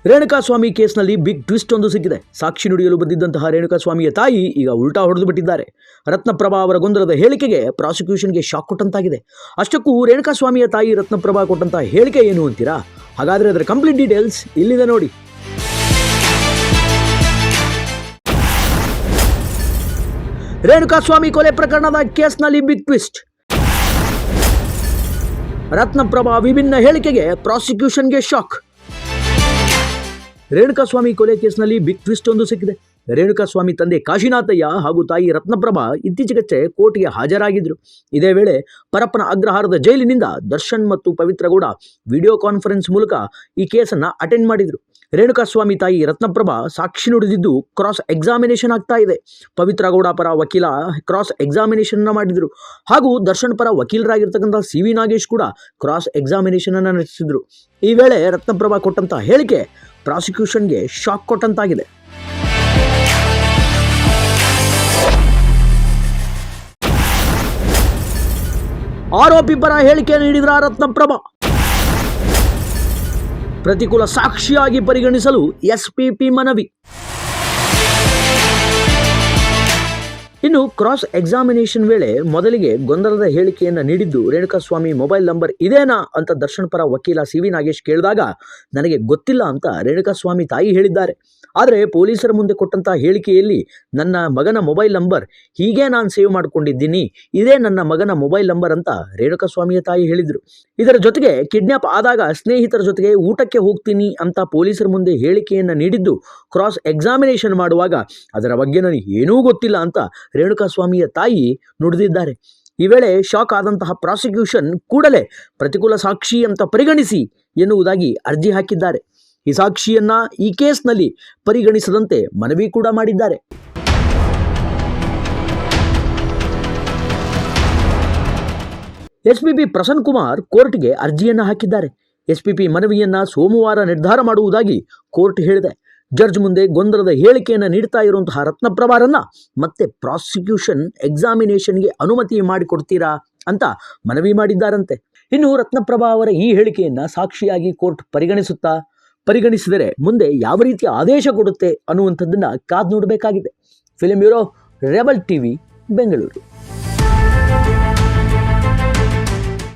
ರೇಣುಕಾಸ್ವಾಮಿ ಕೇಸ್ನಲ್ಲಿ big twist ಒಂದು ಸಿಕ್ಕಿದೆ. ಸಾಕ್ಷಿ ನುಡಿಯಲು ಬಂದಿದ್ದಂತಹ ರೇಣುಕಾಸ್ವಾಮಿಯ ತಾಯಿ ಈಗ ಉಲ್ಟಾ ಹೊಡೆದು ಬಿಟ್ಟಿದ್ದಾರೆ. ರತ್ನಪ್ರಭಾ ಅವರ ಗೊಂದಲದ ಹೇಳಿಕೆಗೆ ಪ್ರಾಸಿಕ್ಯೂಷನ್ಗೆ ಶಾಕ್ ಕೊಟ್ಟಂತಾಗಿದೆ. ಅಷ್ಟಕ್ಕೂ ರೇಣುಕಾಸ್ವಾಮಿಯ ತಾಯಿ ರತ್ನಪ್ರಭಾ ಕೊಟ್ಟಂತಹ ಹೇಳಿಕೆ ಏನು ಅಂತೀರಾ? ಹಾಗಾದರೆ ಅದರ ಕಂಪ್ಲೀಟ್ ಡೀಟೇಲ್ಸ್ ಇಲ್ಲಿದೆ ನೋಡಿ. ರೇಣುಕಾಸ್ವಾಮಿ ಕೊಲೆ ಪ್ರಕರಣದ ಕೇಸ್ನಲ್ಲಿ ಬಿಗ್ ಟ್ವಿಸ್ಟ್. ರತ್ನಪ್ರಭಾ ವಿಭಿನ್ನ ಹೇಳಿಕೆಗೆ ಪ್ರಾಸಿಕ್ಯೂಷನ್ಗೆ ಶಾಕ್. ರೇಣುಕಾಸ್ವಾಮಿ ಕೊಲೆ ಕೇಸ್ನಲ್ಲಿ ಬಿಗ್ ಟ್ವಿಸ್ಟ್ ಒಂದು ಸಿಕ್ಕಿದೆ. ರೇಣುಕಾಸ್ವಾಮಿ ತಂದೆ ಕಾಶಿನಾಥಯ್ಯ ಹಾಗೂ ತಾಯಿ ರತ್ನಪ್ರಭಾ ಇತ್ತೀಚೆಗಷ್ಟೇ ಕೋರ್ಟ್ಗೆ ಹಾಜರಾಗಿದ್ದರು. ಇದೇ ವೇಳೆ ಪರಪ್ಪನ ಅಗ್ರಹಾರದ ಜೈಲಿನಿಂದ ದರ್ಶನ್ ಮತ್ತು ಪವಿತ್ರಗೌಡ ವಿಡಿಯೋ ಕಾನ್ಫರೆನ್ಸ್ ಮೂಲಕ ಈ ಕೇಸನ್ನು ಅಟೆಂಡ್ ಮಾಡಿದರು. ರೇಣುಕಾಸ್ವಾಮಿ ತಾಯಿ ರತ್ನಪ್ರಭಾ ಸಾಕ್ಷಿ ನುಡಿದಿದ್ದು ಕ್ರಾಸ್ ಎಕ್ಸಾಮಿನೇಷನ್ ಆಗ್ತಾ ಇದೆ. ಪವಿತ್ರಗೌಡ ಪರ ವಕೀಲ ಕ್ರಾಸ್ ಎಕ್ಸಾಮಿನೇಷನ್ ಮಾಡಿದರು ಹಾಗೂ ದರ್ಶನ್ ಪರ ವಕೀಲರಾಗಿರ್ತಕ್ಕಂಥ ಸಿ.ವಿ. ನಾಗೇಶ್ ಕೂಡ ಕ್ರಾಸ್ ಎಕ್ಸಾಮಿನೇಷನ್ ಅನ್ನು ನಡೆಸಿದರು. ಈ ವೇಳೆ ರತ್ನಪ್ರಭಾ ಕೊಟ್ಟಂತ ಹೇಳಿಕೆ ಪ್ರಾಸಿಕ್ಯೂಷನ್ಗೆ ಶಾಕ್ ಕೊಟ್ಟಂತಾಗಿದೆ. ಆರೋಪಿ ಪರ ಹೇಳಿಕೆ ನೀಡಿದ್ರ ರತ್ನಪ್ರಭಾ. ಪ್ರತಿಕೂಲ ಸಾಕ್ಷಿಯಾಗಿ ಪರಿಗಣಿಸಲು ಎಸ್ಪಿಪಿ ಮನವಿ. ಇನ್ನು ಕ್ರಾಸ್ ಎಕ್ಸಾಮಿನೇಷನ್ ವೇಳೆ ಮೊದಲಿಗೆ ಗೊಂದಲದ ಹೇಳಿಕೆಯನ್ನು ನೀಡಿದ್ದು ರೇಣುಕಾಸ್ವಾಮಿ ಮೊಬೈಲ್ ನಂಬರ್ ಇದೇನಾ ಅಂತ ದರ್ಶನ್ ಪರ ವಕೀಲ ಸಿ.ವಿ. ನಾಗೇಶ್ ಕೇಳಿದಾಗ ನನಗೆ ಗೊತ್ತಿಲ್ಲ ಅಂತ ರೇಣುಕಾಸ್ವಾಮಿ ತಾಯಿ ಹೇಳಿದ್ದಾರೆ. ಆದರೆ ಪೊಲೀಸರ ಮುಂದೆ ಕೊಟ್ಟಂತಹ ಹೇಳಿಕೆಯಲ್ಲಿ ನನ್ನ ಮಗನ ಮೊಬೈಲ್ ನಂಬರ್ ಹೀಗೆ ನಾನು ಸೇವ್ ಮಾಡಿಕೊಂಡಿದ್ದೀನಿ, ಇದೇ ನನ್ನ ಮಗನ ಮೊಬೈಲ್ ನಂಬರ್ ಅಂತ ರೇಣುಕಾಸ್ವಾಮಿಯ ತಾಯಿ ಹೇಳಿದರು. ಇದರ ಜೊತೆಗೆ ಕಿಡ್ನ್ಯಾಪ್ ಆದಾಗ ಸ್ನೇಹಿತರ ಜೊತೆಗೆ ಊಟಕ್ಕೆ ಹೋಗ್ತೀನಿ ಅಂತ ಪೊಲೀಸರ ಮುಂದೆ ಹೇಳಿಕೆಯನ್ನು ನೀಡಿದ್ದು ಕ್ರಾಸ್ ಎಕ್ಸಾಮಿನೇಷನ್ ಮಾಡುವಾಗ ಅದರ ಬಗ್ಗೆ ನನಗೆ ಏನೂ ಗೊತ್ತಿಲ್ಲ ಅಂತ ರೇಣುಕಾಸ್ವಾಮಿಯ ತಾಯಿ ನುಡಿದಿದ್ದಾರೆ. ಈ ವೇಳೆ ಶಾಕ್ ಆದಂತಹ ಪ್ರಾಸಿಕ್ಯೂಷನ್ ಕೂಡಲೇ ಪ್ರತಿಕೂಲ ಸಾಕ್ಷಿ ಅಂತ ಪರಿಗಣಿಸಿ ಎನ್ನುವುದಾಗಿ ಅರ್ಜಿ ಹಾಕಿದ್ದಾರೆ. ಈ ಸಾಕ್ಷಿಯನ್ನ ಈ ಕೇಸ್ನಲ್ಲಿ ಪರಿಗಣಿಸದಂತೆ ಮನವಿ ಕೂಡ ಮಾಡಿದ್ದಾರೆ. ಎಸ್ಪಿಪಿ ಪ್ರಸನ್ನ ಕುಮಾರ್ ಕೋರ್ಟ್ಗೆ ಅರ್ಜಿಯನ್ನು ಹಾಕಿದ್ದಾರೆ. ಎಸ್ಪಿಪಿ ಮನವಿಯನ್ನ ಸೋಮವಾರ ನಿರ್ಧಾರ ಮಾಡುವುದಾಗಿ ಕೋರ್ಟ್ ಹೇಳಿದೆ. ಜಡ್ಜ್ ಮುಂದೆ ಗೊಂದಲದ ಹೇಳಿಕೆಯನ್ನು ನೀಡ್ತಾ ಇರುವಂತಹ ರತ್ನಪ್ರಭಾರನ್ನ ಮತ್ತೆ ಪ್ರಾಸಿಕ್ಯೂಷನ್ ಎಕ್ಸಾಮಿನೇಷನ್ಗೆ ಅನುಮತಿ ಮಾಡಿಕೊಡ್ತೀರಾ ಅಂತ ಮನವಿ ಮಾಡಿದ್ದಾರಂತೆ. ಇನ್ನು ರತ್ನಪ್ರಭಾ ಅವರ ಈ ಹೇಳಿಕೆಯನ್ನ ಸಾಕ್ಷಿಯಾಗಿ ಕೋರ್ಟ್ ಪರಿಗಣಿಸಿದರೆ ಮುಂದೆ ಯಾವ ರೀತಿಯ ಆದೇಶ ಕೊಡುತ್ತೆ ಅನ್ನುವಂಥದ್ದನ್ನ ಕಾದು ನೋಡಬೇಕಾಗಿದೆ. Film bureau, rebel TV, Bengaluru.